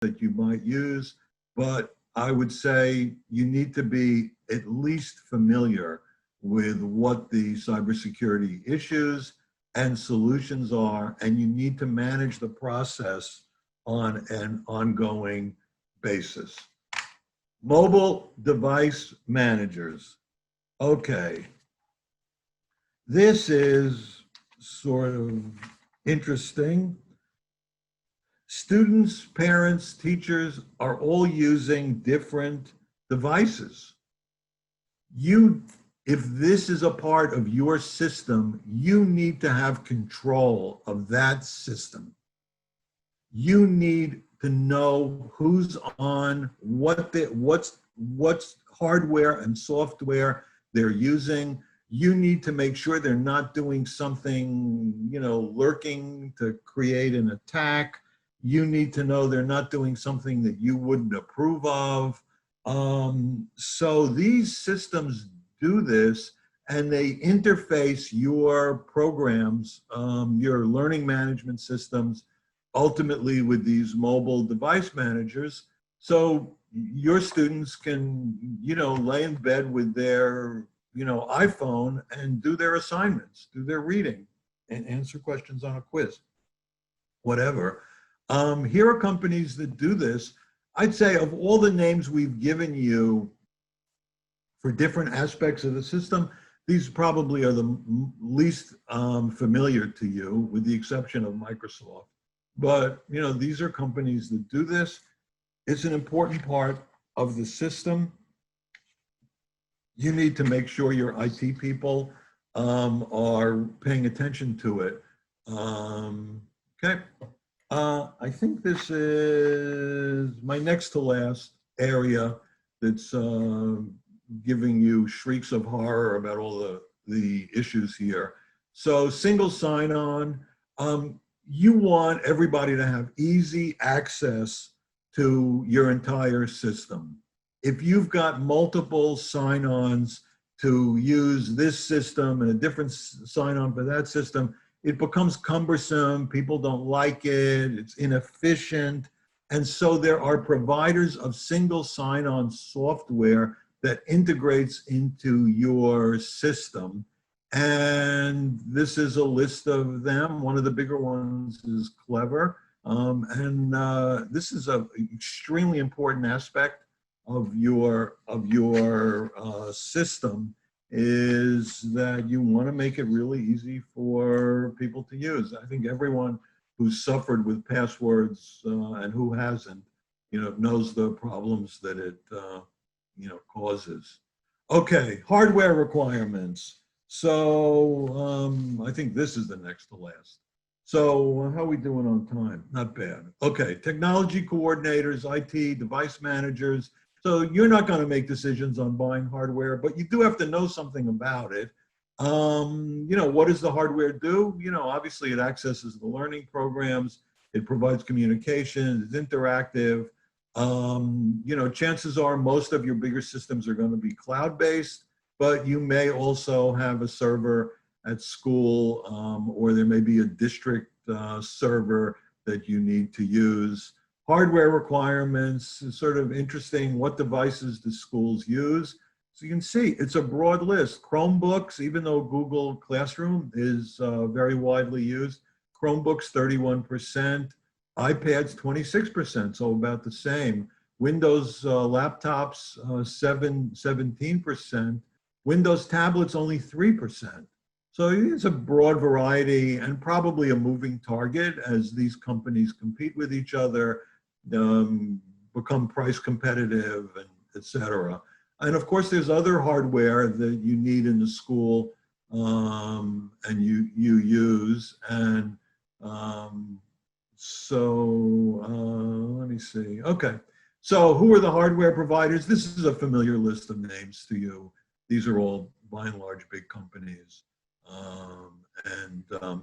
that you might use, but I would say you need to be at least familiar with what the cybersecurity issues and solutions are, and you need to manage the process on an ongoing basis. Mobile device managers. Okay. This is sort of interesting. Students, parents, teachers are all using different devices. If this is a part of your system, you need to have control of that system. You need to know who's on, what's hardware and software they're using. You need to make sure they're not doing something, lurking to create an attack. You need to know they're not doing something that you wouldn't approve of. So these systems do this, and they interface your programs, your learning management systems, ultimately with these mobile device managers. So your students can, lay in bed with their, iPhone and do their assignments, do their reading, and answer questions on a quiz, whatever. Here are companies that do this. I'd say of all the names we've given you for different aspects of the system, these probably are the least familiar to you, with the exception of Microsoft. But, these are companies that do this. It's an important part of the system. You need to make sure your IT people are paying attention to it. Okay. I think this is my next to last area that's giving you shrieks of horror about all the issues here. So single sign-on, you want everybody to have easy access to your entire system. If you've got multiple sign-ons to use this system and a different sign-on for that system, it becomes cumbersome. People don't like it. It's inefficient. And so there are providers of single sign-on software that integrates into your system. And this is a list of them. One of the bigger ones is Clever. This is an extremely important aspect of your system, is that you want to make it really easy for people to use. I think everyone who's suffered with passwords and who hasn't, knows the problems that it causes. Okay, hardware requirements. So I think this is the next to last. So how are we doing on time? Not bad. Okay, technology coordinators, IT, device managers. So you're not going to make decisions on buying hardware, but you do have to know something about it. What does the hardware do? Obviously it accesses the learning programs. It provides communication. It's interactive. Chances are most of your bigger systems are going to be cloud-based, but you may also have a server at school, or there may be a district server that you need to use. Hardware requirements is sort of interesting. What devices do schools use? So you can see it's a broad list. Chromebooks, even though Google Classroom is very widely used, Chromebooks 31%, iPads 26%, so about the same. Windows laptops 17%, Windows tablets only 3%. So it's a broad variety and probably a moving target as these companies compete with each other, become price competitive, and et cetera. And of course, there's other hardware that you need in the school and you use. And let me see. Okay. So who are the hardware providers? This is a familiar list of names to you. These are all, by and large, big companies.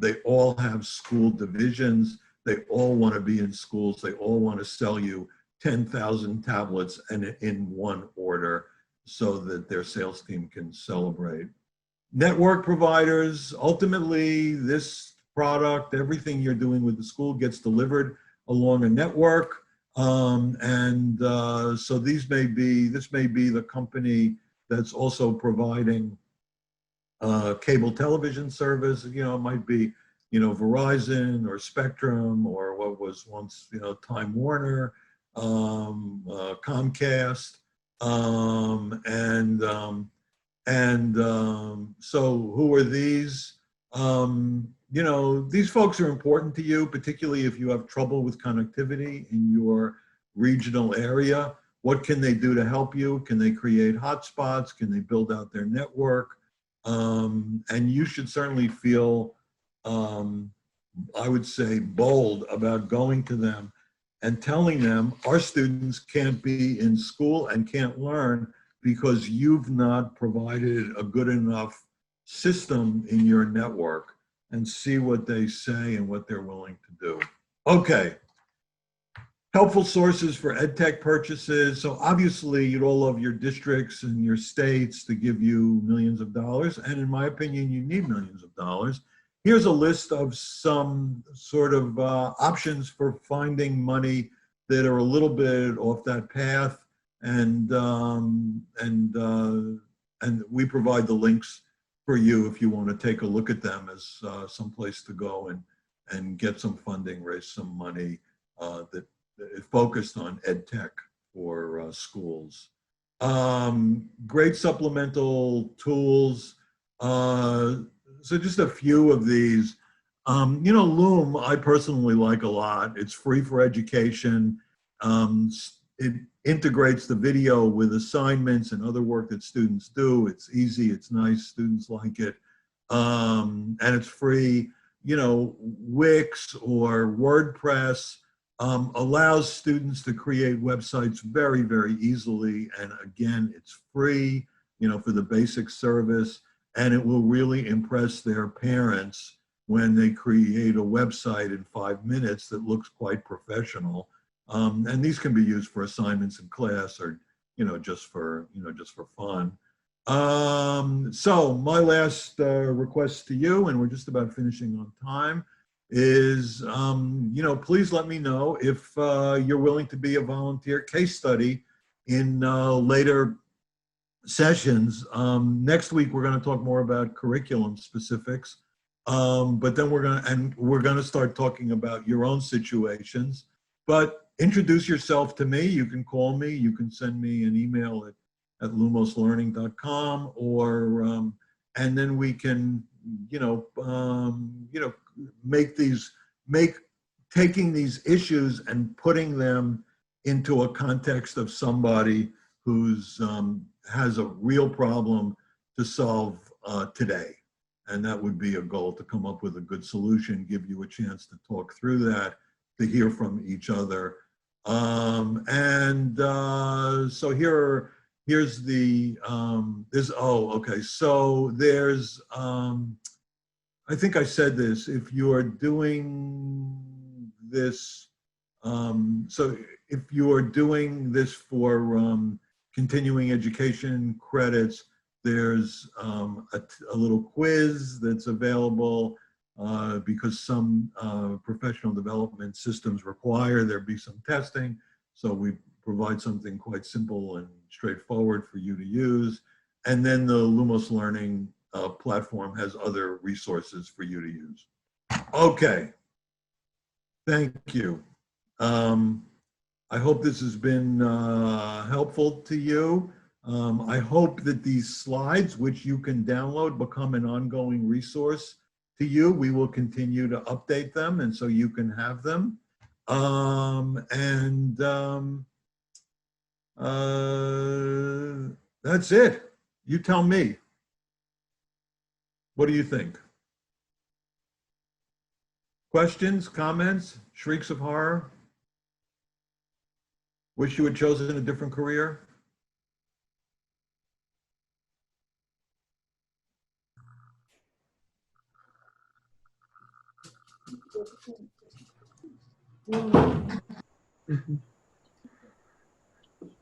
They all have school divisions. They all want to be in schools. They all want to sell you 10,000 tablets and in one order so that their sales team can celebrate. Network providers, ultimately this product, everything you're doing with the school gets delivered along a network. So this may be the company that's also providing cable television service. You know, it might be, you know, Verizon or Spectrum or what was once, you know, Time Warner, Comcast, so who are these? You know, these folks are important to you, particularly if you have trouble with connectivity in your regional area. What can they do to help you? Can they create hotspots? Can they build out their network? And you should certainly feel, I would say, bold about going to them and telling them our students can't be in school and can't learn because you've not provided a good enough system in your network, and see what they say and what they're willing to do. Okay. Helpful sources for EdTech purchases. So obviously you'd all love your districts and your states to give you millions of dollars. And in my opinion, you need millions of dollars. Here's a list of some sort of options for finding money that are a little bit off that path. And we provide the links for you if you want to take a look at them as some place to go and get some funding, raise some money that focused on ed tech for schools. Great supplemental tools. So just a few of these. You know, Loom, I personally like a lot. It's free for education. It integrates the video with assignments and other work that students do. It's easy, it's nice, students like it. And it's free. You know, Wix or WordPress allows students to create websites very, very easily. And again, it's free, you know, for the basic service. And it will really impress their parents when they create a website in 5 minutes that looks quite professional. And these can be used for assignments in class or, you know, just for fun. So my last request to you, and we're just about finishing on time, is, you know, please let me know if you're willing to be a volunteer case study in later sessions. Next week, we're going to talk more about curriculum specifics, but then we're going to start talking about your own situations. But introduce yourself to me. You can call me. You can send me an email at lumoslearning.com, or and then we can, make taking these issues and putting them into a context of somebody who's has a real problem to solve today. And that would be a goal, to come up with a good solution, give you a chance to talk through that, to hear from each other. So here's the, so there's, I think I said this, if you are doing this, so if you are doing this for continuing education credits, there's a little quiz that's available because some professional development systems require there be some testing. So we provide something quite simple and straightforward for you to use. And then the Lumos Learning platform has other resources for you to use. Okay, thank you. I hope this has been helpful to you. I hope that these slides, which you can download, become an ongoing resource to you. We will continue to update them, and so you can have them. That's it. You tell me. What do you think? Questions, comments, shrieks of horror? Wish you had chosen a different career?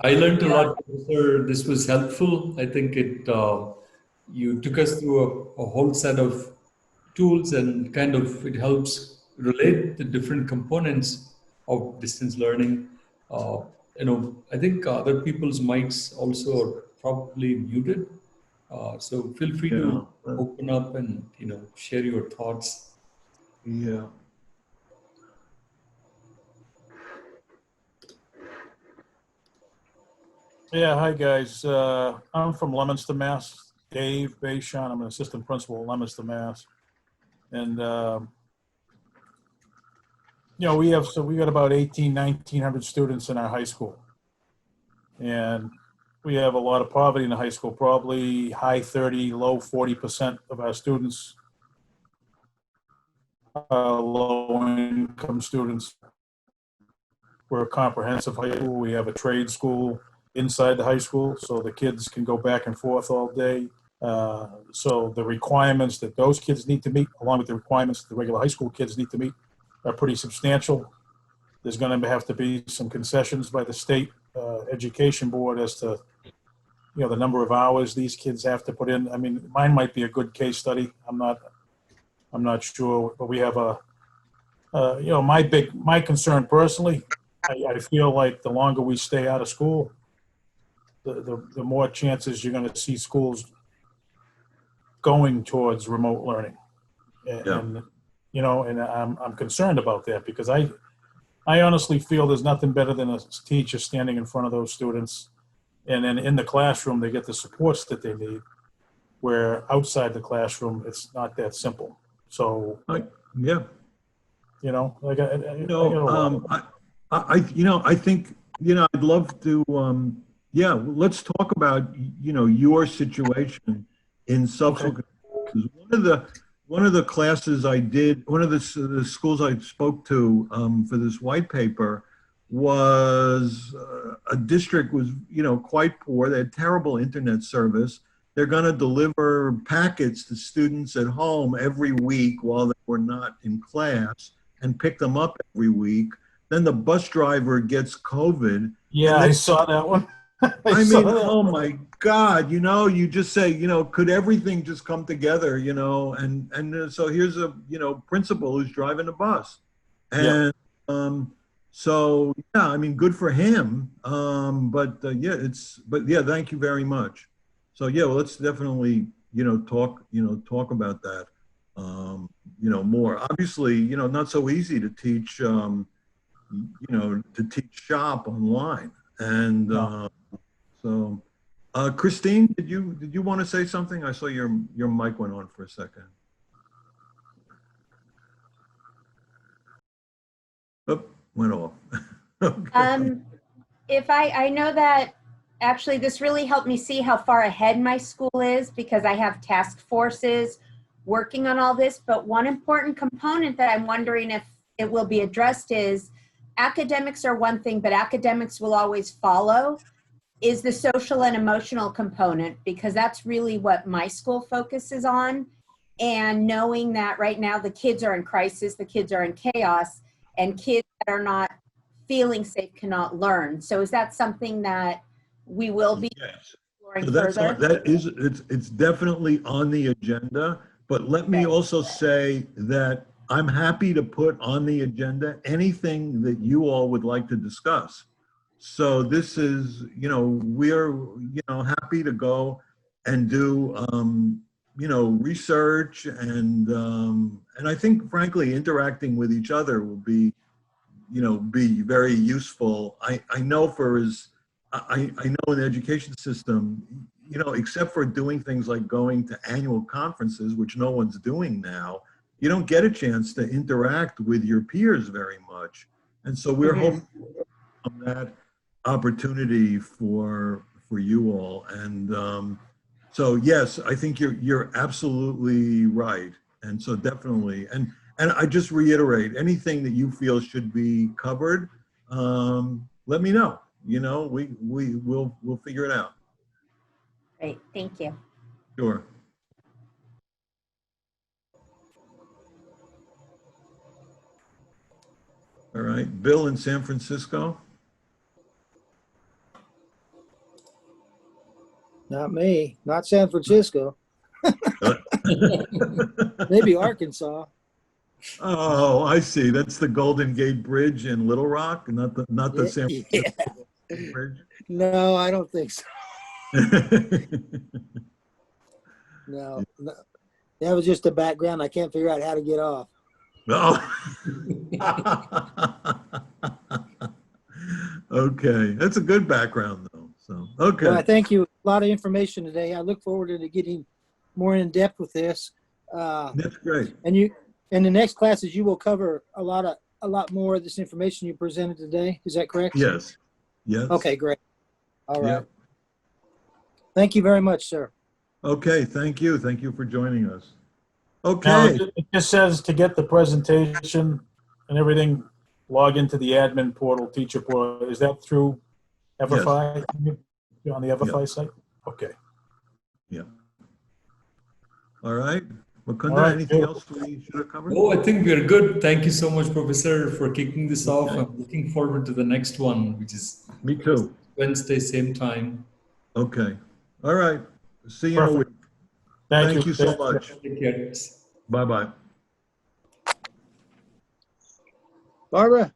I learned a lot, Professor. This was helpful. I think you took us through a whole set of tools, and it helps relate the different components of distance learning. Uh, I think other people's mics also are probably muted. So feel free Yeah. to open up and, share your thoughts. Yeah. Yeah, hi guys. I'm from Leominster, Mass. Dave Bayshon. I'm an assistant principal at Leominster, Mass. And we got about 1,900 students in our high school, and we have a lot of poverty in the high school. Probably high 30, low 40% of our students are low-income students. We're a comprehensive high school. We have a trade school inside the high school, so the kids can go back and forth all day. So the requirements that those kids need to meet, along with the requirements that the regular high school kids need to meet, are pretty substantial. There's going to have to be some concessions by the state education board as to the number of hours these kids have to put in. I mean, mine might be a good case study. I'm not sure, but we have my concern personally. I feel like the longer we stay out of school, the more chances you're going to see schools going towards remote learning, and I'm concerned about that because I honestly feel there's nothing better than a teacher standing in front of those students, and then in the classroom they get the supports that they need. Where outside the classroom, it's not that simple. So Yeah. like I get a lot. I think, I'd love to, let's talk about, your situation in subsequent. Because one of the classes I did, one of the schools I spoke to for this white paper was a district was, quite poor. They had terrible internet service. They're going to deliver packets to students at home every week while they were not in class and pick them up every week. Then the bus driver gets COVID. Yeah, I saw that one. I mean, oh my God, you just say, could everything just come together, so here's a, principal who's driving the bus. And so, yeah, I mean, good for him. But thank you very much. So, yeah, well, let's definitely, talk about that, more. Obviously, not so easy to teach, to teach shop online. And so, Christine, did you want to say something? I saw your mic went on for a second. Oh, went off. Okay. If I know that actually this really helped me see how far ahead my school is because I have task forces working on all this. But one important component that I'm wondering if it will be addressed is academics are one thing, but academics will always follow, is the social and emotional component, because that's really what my school focuses on. And knowing that right now the kids are in crisis, the kids are in chaos, and kids that are not feeling safe cannot learn. So is that something that we will be exploring further? It's definitely on the agenda, but let me also say that I'm happy to put on the agenda anything that you all would like to discuss. So this is, we're, happy to go and do, research and I think frankly, interacting with each other will be very useful. I know I know in the education system, except for doing things like going to annual conferences, which no one's doing now, you don't get a chance to interact with your peers very much. And so we're hoping on that opportunity for you all. And so yes, I think you're absolutely right. And so definitely, and I just reiterate, anything that you feel should be covered, let me know. We'll figure it out. Great, thank you. Sure. All right, Bill in San Francisco. Not me, not San Francisco. Maybe Arkansas. Oh, I see. That's the Golden Gate Bridge in Little Rock, not the San Yeah. Francisco Bridge. No, I don't think so. No, no. That was just the background. I can't figure out how to get off. Oh. Okay, that's a good background though. So, Well, I okay, thank you. A lot of information today. I look forward to getting more in depth with this. that's great. And you, in the next classes, you will cover a lot more of this information you presented today. Is that correct? Yes, yes. Okay, great. All right. Yep. Thank you very much, sir. Okay, thank you. Thank you for joining us. Now, Okay, it just says to get the presentation and everything, log into the admin portal, teacher portal. Is that through Everfi? On the Everfi site? Okay. yeah. All right. All Mukunda, right, anything beautiful. else we should have covered? Oh, I think we're good. Thank you so much, Professor, for kicking this off. Okay. I'm looking forward to the next one, which is Me too. Wednesday, same time. Okay. All right. See you in a week. Perfect. Thank Thank you so Thank much. Take care. Bye-bye. Barbara?